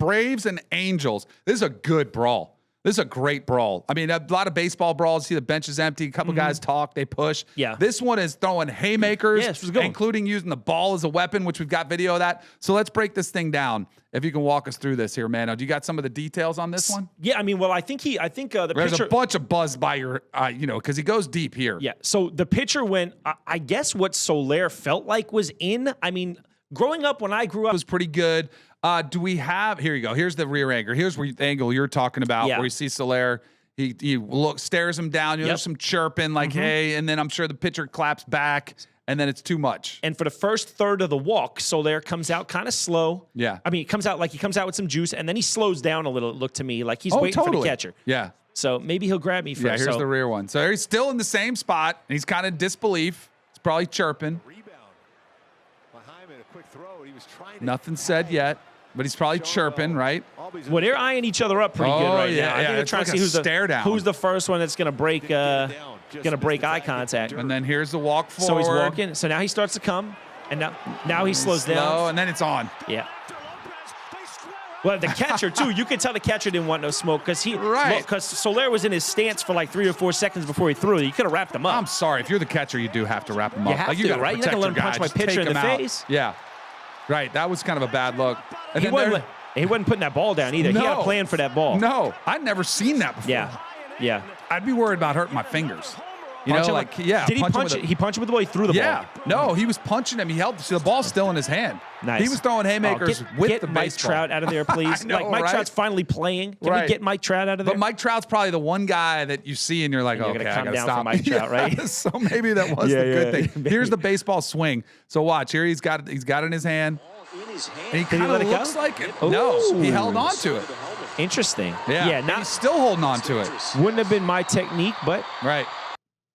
Braves and Angels. This is a good brawl. This is a great brawl. I mean, a lot of baseball brawls. See the bench is empty. A couple guys talk. They push. Yeah. This one is throwing haymakers, including using the ball as a weapon, which we've got video of that. So let's break this thing down. If you can walk us through this here, Mano. Do you got some of the details on this one? Yeah, I mean, well, I think the There's pitcher, a bunch of buzz by your, because he goes deep here. Yeah. So the pitcher went. I guess what Soler felt like was in. I mean, growing up when I grew up was pretty good. Do we have? Here you go. Here's the rear angle. Here's where the angle you're talking about, where you see Soler. He stares him down. There's some chirping like, hey, and then I'm sure the pitcher claps back, and then it's too much. And for the first third of the walk, Soler comes out kind of slow. Yeah. I mean, he comes out with some juice, and then he slows down a little, it looked to me, like he's waiting for the catcher. Yeah. So maybe he'll grab me first. Yeah, here's the rear one. So he's still in the same spot, and he's kind of disbelief. He's probably chirping. Nothing said yet. But he's probably chirping, right? Well, they're eyeing each other up pretty good right now. I think they're trying to see who's the first one that's going to break eye contact. And then here's the walk forward. So he's walking. So now he starts to come, and now he slows down. And then it's on. Yeah. Well, the catcher too. You could tell the catcher didn't want no smoke because Soler was in his stance for like 3 or 4 seconds before he threw. You could have wrapped him up. I'm sorry. If you're the catcher, you do have to wrap him up. You have to, right? You're not going to let him punch my pitcher in the face. Yeah. Right, that was kind of a bad look. And he wasn't putting that ball down either. No, he had a plan for that ball. No, I'd never seen that before. Yeah. I'd be worried about hurting my fingers. Did he punch it? He punched him with the ball. He threw the ball. Yeah. No, he was punching him. He held. So the ball's still in his hand. Nice. He was throwing haymakers with get the Mike baseball. Trout out of there, please. Mike Trout's finally playing. Can we get Mike Trout out of there? But Mike Trout's probably the one guy that you see and you're like, you're okay, gonna I come gotta down stop. for Mike Trout, right? So maybe that was the good thing. Here's the baseball swing. So watch here. He's got it in his hand. And he kind of looks like it. No, he held on to it. Interesting. Yeah. Now he's still holding on to it. Wouldn't have been my technique, but right.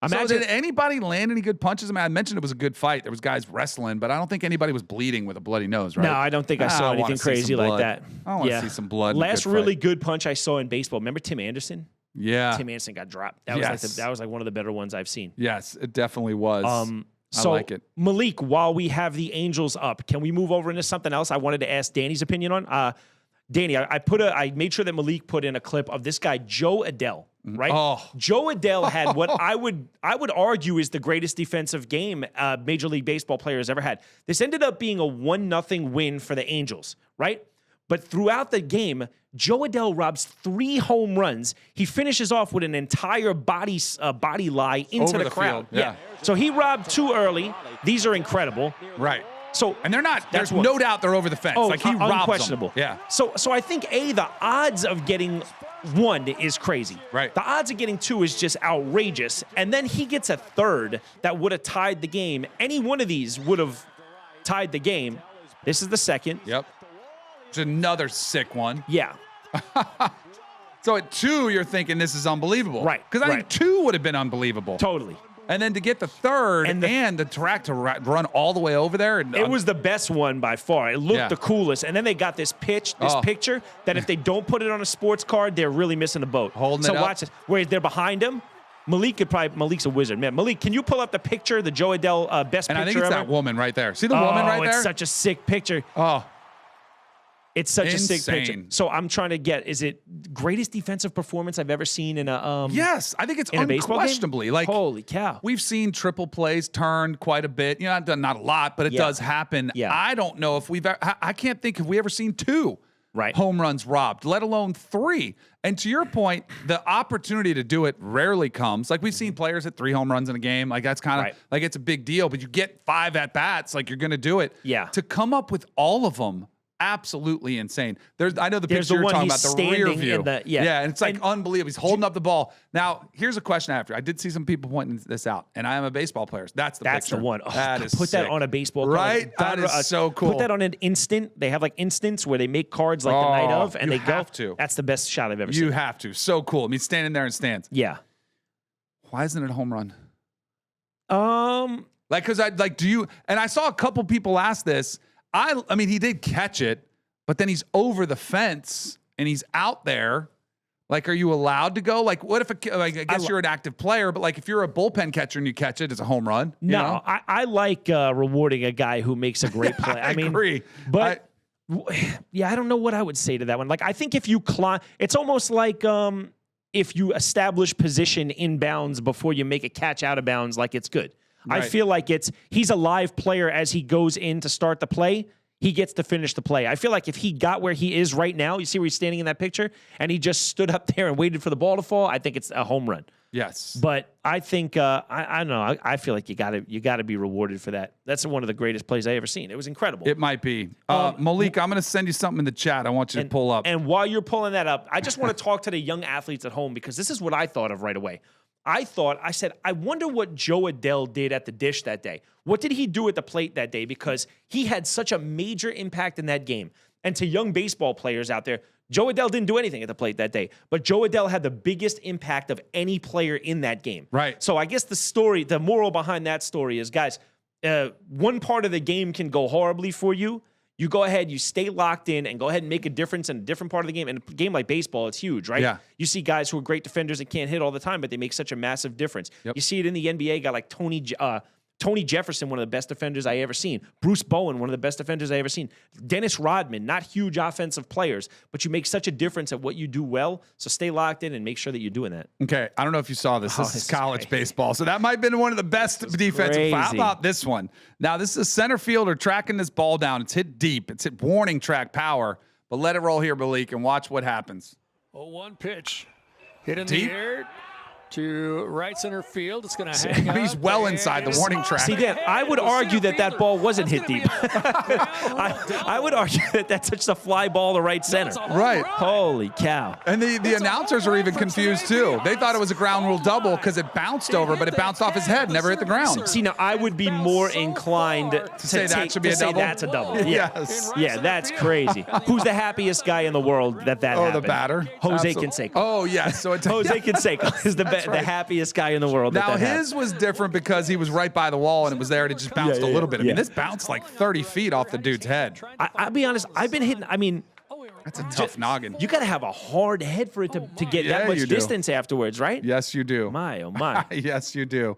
So did anybody land any good punches? I mean, I mentioned it was a good fight. There was guys wrestling, but I don't think anybody was bleeding with a bloody nose, right? No, I don't think I saw anything crazy like that. I want to see some blood. Last really good punch I saw in baseball. Remember Tim Anderson? Yeah. Tim Anderson got dropped. That was like one of the better ones I've seen. Yes, it definitely was. So, I like it. Malik, while we have the Angels up, can we move over into something else I wanted to ask Danny's opinion on? Danny, I made sure that Malik put in a clip of this guy, Joe Adell, right? Oh. Joe Adell had what I would argue is the greatest defensive game Major League Baseball player has ever had. This ended up being a 1-0 win for the Angels, right? But throughout the game, Joe Adell robs 3 home runs. He finishes off with an entire body lie into the crowd. Yeah. So he robbed 2 early. These are incredible. Right. So and they're not. There's no doubt they're over the fence. Oh, like he robs unquestionable. them. Yeah. So I think the odds of getting 1 is crazy. Right. The odds of getting 2 is just outrageous. And then he gets a third that would have tied the game. Any one of these would have tied the game. This is the second. Yep. It's another sick one. Yeah. So at 2, you're thinking this is unbelievable. Right. Because I think 2 would have been unbelievable. Totally. And then to get the third and the track to run all the way over there. It was the best one by far. It looked the coolest. And then they got this picture that if they don't put it on a sports card, they're really missing the boat. Holding it up. So watch this. Where they're behind him. Malik's a wizard, man. Malik, can you pull up the picture, the Joe Adell best picture ever? And I think it's that woman right there. See the woman right there? It's such a sick picture. Oh. It's such a sick picture. So I'm trying to get, is it greatest defensive performance I've ever seen in a Yes, I think it's unquestionably. Like, holy cow. We've seen triple plays turned quite a bit. You know, not a lot, but it does happen. Yeah. I don't know if I can't think if we ever seen 2 home runs robbed, let alone 3. And to your point, the opportunity to do it rarely comes. Like we've seen players hit 3 home runs in a game. Like that's kind of like it's a big deal, but you get 5 at bats, like you're going to do it. Yeah. To come up with all of them. Absolutely insane. I know the picture you're talking about, the rear view. And it's like unbelievable. He's holding up the ball. Now, here's a question after. I did see some people pointing this out, and I am a baseball player. That's the picture. The one. Oh, that is put sick. that on a baseball card. Right? That is so cool. Put that on an instant. They have like instants where they make cards like the night of, and they go. To. That's the best shot I've ever seen. You have to. So cool. I mean, standing there in stands. Yeah. Why isn't it a home run? Because do you? And I saw a couple people ask this. I mean, he did catch it. But then he's over the fence and he's out there. Like, are you allowed to go? Like, what if I guess you're an active player, but like if you're a bullpen catcher and you catch it, it's a home run. No, I like rewarding a guy who makes a great play. I agree. But Yeah, I don't know what I would say to that one. Like, I think if you climb, it's almost like if you establish position inbounds before you make a catch out of bounds, like it's good. Right. I feel like he's a live player as he goes in to start the play. He gets to finish the play. I feel like if he got where he is right now, you see where he's standing in that picture, and he just stood up there and waited for the ball to fall, I think it's a home run. Yes. But I think I don't know. I feel like you gotta be rewarded for that. That's one of the greatest plays I ever seen. It was incredible. It might be. Malik, I'm going to send you something in the chat. I want you to pull up. And while you're pulling that up, I just want to talk to the young athletes at home, because this is what I thought of right away. I said, I wonder what Joe Adell did at the dish that day. What did he do at the plate that day? Because he had such a major impact in that game. And to young baseball players out there, Joe Adell didn't do anything at the plate that day, but Joe Adell had the biggest impact of any player in that game. Right. So I guess the moral behind that story is, guys, one part of the game can go horribly for you. You go ahead, you stay locked in, and go ahead and make a difference in a different part of the game. And a game like baseball, it's huge, right? Yeah. You see guys who are great defenders that can't hit all the time, but they make such a massive difference. Yep. You see it in the NBA, a guy like Tony Jefferson, one of the best defenders I ever seen. Bruce Bowen, one of the best defenders I ever seen. Dennis Rodman, not huge offensive players, but you make such a difference at what you do well. So stay locked in and make sure that you're doing that. Okay, I don't know if you saw this. This is college baseball, so that might have been one of the best defensive. How about this one? Now, this is a center fielder tracking this ball down. It's hit deep. It's hit warning track power, but let it roll here, Malik, and watch what happens. 0-1 pitch. Hit in Deep. the air to right center field. It's going to hang out. He's well inside the warning track. See, Dan, I would argue that ball wasn't hit deep. I would argue that that's just a fly ball to right center. Right. Holy cow. And the announcers are even confused, too. They thought it was a ground rule double because it bounced over, but it bounced off his head, never hit the ground. See, now I would be more inclined to say that should be a double? that's a double. Yeah. Yes. Yeah, that's crazy. Who's the happiest guy in the world that happened? the batter? Jose Absolutely. Canseco. Oh, yes. So it's Jose Canseco is the happiest guy in the world. Now, that his was different because he was right by the wall and it was there and it just bounced a little bit. I mean, this bounced like 30 feet off the dude's head. I'll be honest, I've been hitting, That's a tough noggin. you got to have a hard head for it to get Yeah, that much you do. distance afterwards, right? Yes, you do. My, oh my. Yes, you do.